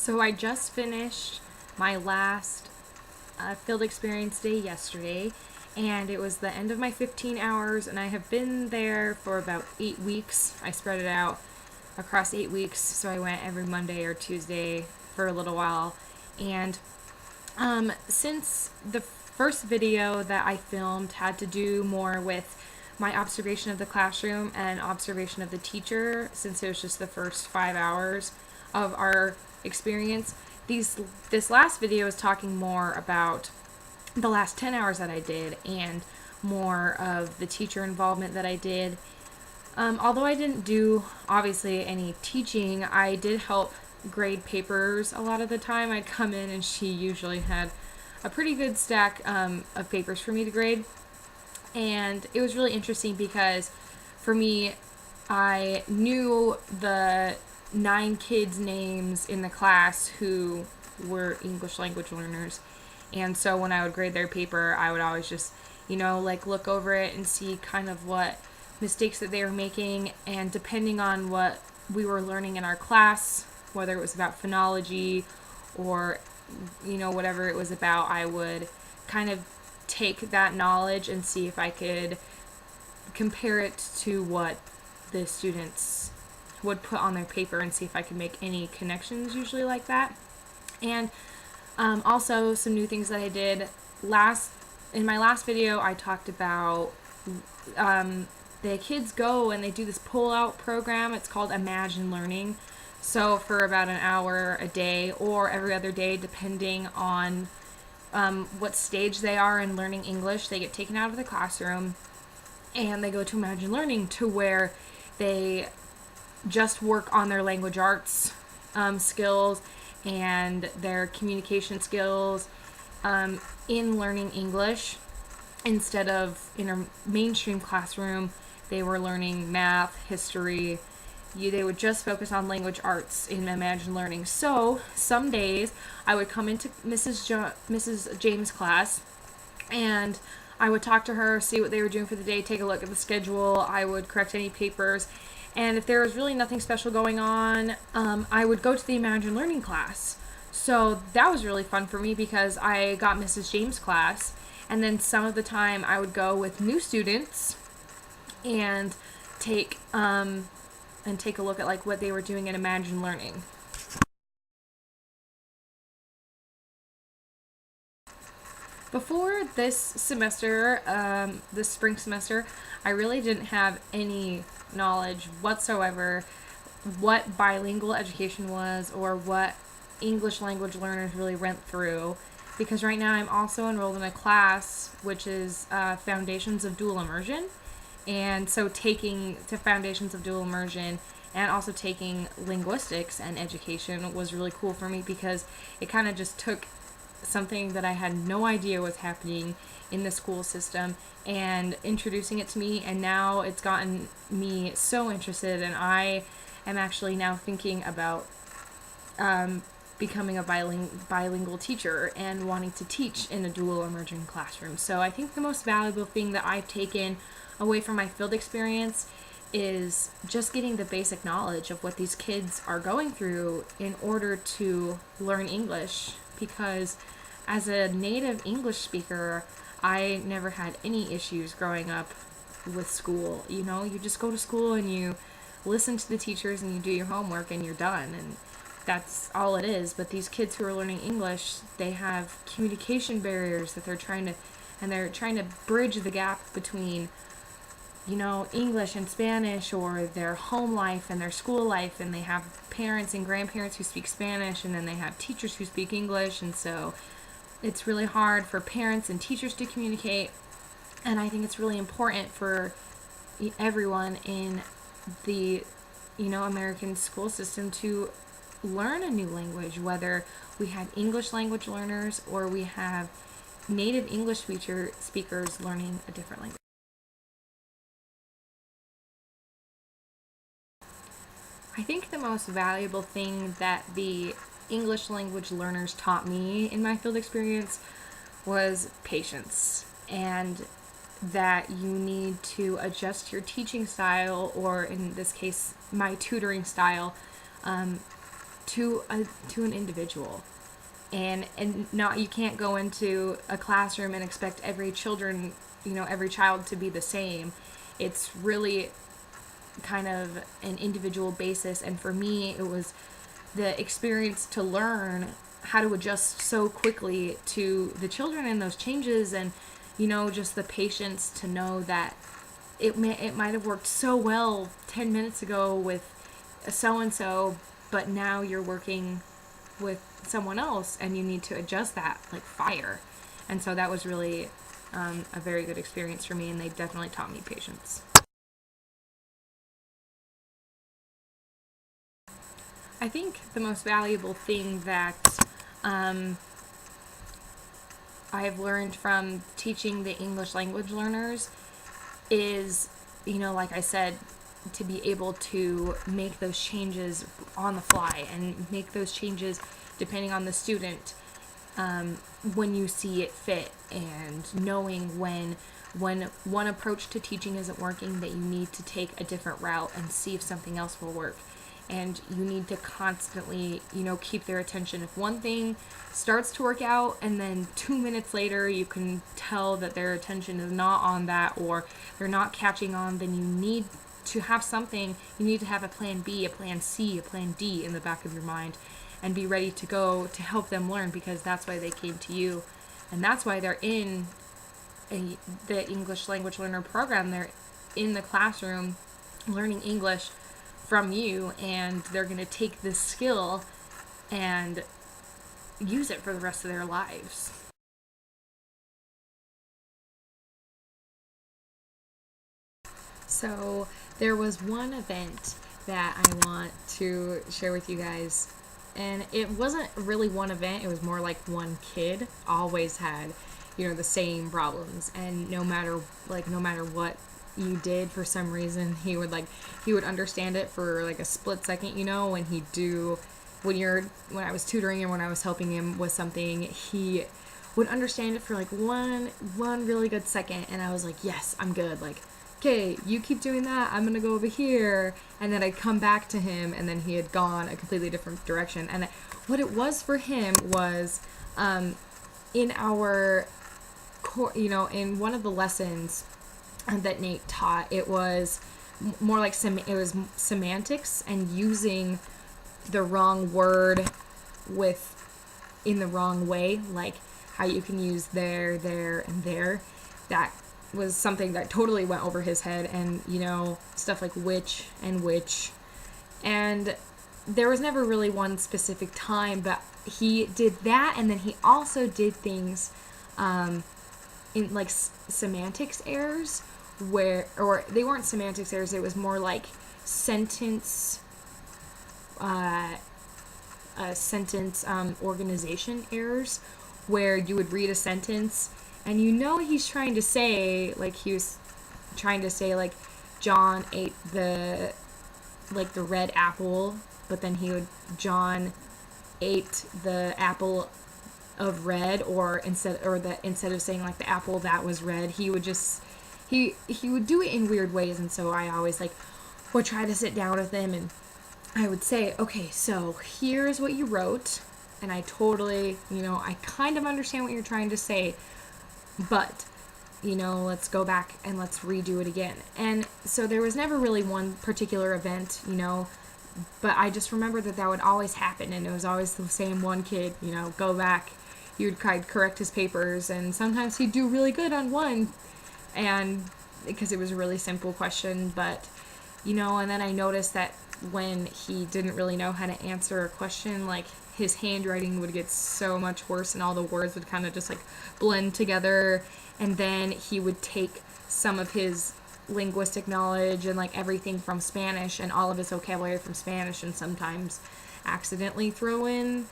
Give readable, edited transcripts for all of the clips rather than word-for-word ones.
So I just finished my last field experience day yesterday, and it was the end of my 15 hours, and I have been there for about 8 weeks. I spread it out across 8 weeks, so I went every Monday or Tuesday for a little while. And since the first video that I filmed had to do more with my observation of the classroom and observation of the teacher, since it was just the first 5 hours of our experience, this last video is talking more about the last 10 hours that I did and more of the teacher involvement that I did. Although I didn't do obviously any teaching, I did help grade papers a lot of the time. I'd come in and she usually had a pretty good stack of papers for me to grade. And it was really interesting because for me, I knew the 9 kids' names in the class who were English language learners. And so when I would grade their paper, I would always just, look over it and see kind of what mistakes that they were making. And depending on what we were learning in our class, whether it was about phonology or, whatever it was about, I would kind of take that knowledge and see if I could compare it to what the students would put on their paper and see if I could make any connections, usually like that. And also some new things that I did in my last video. I talked about the kids go and they do this pull-out program. It's called Imagine Learning. So for about an hour a day or every other day, depending on what stage they are in learning English, they get taken out of the classroom and they go to Imagine Learning, to where they just work on their language arts skills and their communication skills in learning English. Instead of in a mainstream classroom, they were learning math, history. They would just focus on language arts in Imagine Learning. So some days I would come into Mrs. James' class and I would talk to her, see what they were doing for the day, take a look at the schedule. I would correct any papers. And if there was really nothing special going on, I would go to the Imagine Learning class. So that was really fun for me because I got Mrs. James' class. And then some of the time I would go with new students and take a look at what they were doing in Imagine Learning. Before this semester, this spring semester, I really didn't have any knowledge whatsoever what bilingual education was or what English language learners really went through, because right now I'm also enrolled in a class which is Foundations of Dual Immersion. And so taking the Foundations of Dual Immersion and also taking Linguistics and education was really cool for me, because it kind of just took something that I had no idea was happening in the school system and introducing it to me, and now it's gotten me so interested, and I am actually now thinking about becoming a bilingual teacher and wanting to teach in a dual immersion classroom. So I think the most valuable thing that I've taken away from my field experience is just getting the basic knowledge of what these kids are going through in order to learn English, because as a native English speaker, I never had any issues growing up with school. You just go to school and you listen to the teachers and you do your homework and you're done, and that's all it is. But these kids who are learning English, they have communication barriers that they're trying to bridge the gap between English and Spanish, or their home life and their school life, and they have parents and grandparents who speak Spanish, and then they have teachers who speak English, and so it's really hard for parents and teachers to communicate. And I think it's really important for everyone in the American school system to learn a new language, whether we have English language learners or we have native English speakers learning a different language. I think the most valuable thing that the English language learners taught me in my field experience was patience, and that you need to adjust your teaching style, or in this case, my tutoring style, to an individual. And not, you can't go into a classroom and expect every child to be the same. It's really kind of an individual basis. And for me, it was the experience to learn how to adjust so quickly to the children and those changes, and just the patience to know that it might have worked so well 10 minutes ago with so and so, but now you're working with someone else and you need to adjust that like fire. And so that was really a very good experience for me, and they definitely taught me patience. I think the most valuable thing that I've learned from teaching the English language learners is, like I said, to be able to make those changes on the fly and make those changes depending on the student when you see it fit, and knowing when one approach to teaching isn't working, that you need to take a different route and see if something else will work. And you need to constantly, keep their attention. If one thing starts to work out and then 2 minutes later you can tell that their attention is not on that, or they're not catching on, then you need to have something. You need to have a plan B, a plan C, a plan D in the back of your mind, and be ready to go to help them learn, because that's why they came to you. And that's why they're in the English language learner program. They're in the classroom learning English from you, and they're going to take this skill and use it for the rest of their lives. So there was one event that I want to share with you guys, and it wasn't really one event, it was more like one kid always had the same problems, and no matter what you did, for some reason he would understand it for like a split second. When I was tutoring him, when I was helping him with something, he would understand it for like one really good second, and I was like, yes, I'm good. Like, okay, you keep doing that, I'm gonna go over here. And then I'd come back to him, and then he had gone a completely different direction. And what it was for him was in our in one of the lessons that Nate taught, it was more like it was semantics, and using the wrong word in the wrong way, like how you can use there, and there. That was something that totally went over his head, and stuff like which and which. And there was never really one specific time, but he did that, and then he also did things in like semantics errors, or they weren't semantics errors, it was more like sentence organization errors, where you would read a sentence and he's trying to say, like, he was trying to say like John ate the red apple, but then John ate the apple of red, or instead of saying like the apple that was red, he would do it in weird ways. And so I always would try to sit down with him, and I would say, okay, so here's what you wrote, and I totally, I kind of understand what you're trying to say, but let's go back and let's redo it again. And so there was never really one particular event, but I just remember that would always happen, and it was always the same one kid, go back. You'd correct his papers, and sometimes he'd do really good on one, and because it was a really simple question, but and then I noticed that when he didn't really know how to answer a question, like, his handwriting would get so much worse, and all the words would kind of just blend together. And then he would take some of his linguistic knowledge and everything from Spanish and all of his vocabulary from Spanish, and sometimes accidentally throw in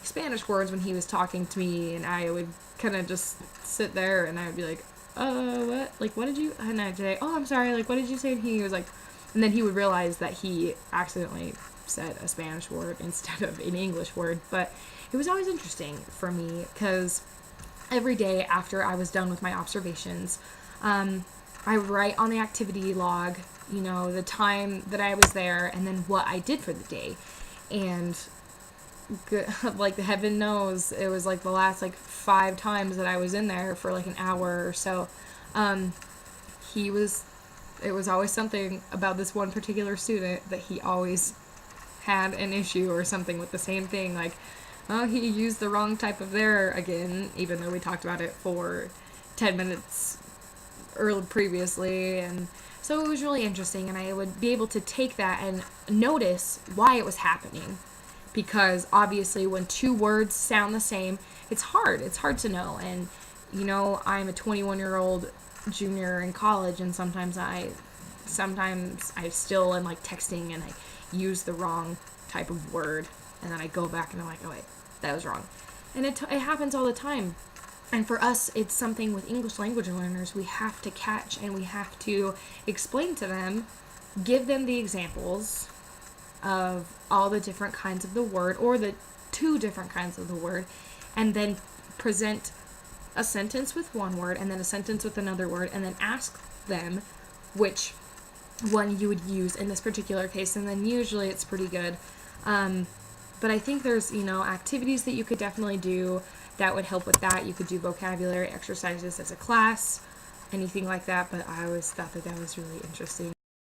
Spanish words when he was talking to me, and I would kind of just sit there, and I would be like, what? What did you? And I'd say, oh, I'm sorry, what did you say? And he was like, and then he would realize that he accidentally said a Spanish word instead of an English word. But it was always interesting for me, because every day after I was done with my observations, I would write on the activity log, the time that I was there, and then what I did for the day. And like heaven knows it was like the last like 5 times that I was in there for like an hour or so. He was, it was always something about this one particular student that he always had an issue or something with the same thing. Like, oh, he used the wrong type of there again, even though we talked about it for 10 minutes early previously. And so it was really interesting, and I would be able to take that and notice why it was happening. Because obviously, when two words sound the same, it's hard. It's hard to know. And, you know, I'm a 21-year-old junior in college, and sometimes I still am like texting and I use the wrong type of word, and then I go back and I'm like, oh wait, that was wrong. And it happens all the time. And for us, it's something with English language learners we have to catch, and we have to explain to them, give them the examples of all the different kinds of the word, or the 2 different kinds of the word, and then present a sentence with one word and then a sentence with another word, and then ask them which one you would use in this particular case, and then usually it's pretty good. But I think there's, activities that you could definitely do that would help with that. You could do vocabulary exercises as a class, anything like that, but I always thought that was really interesting.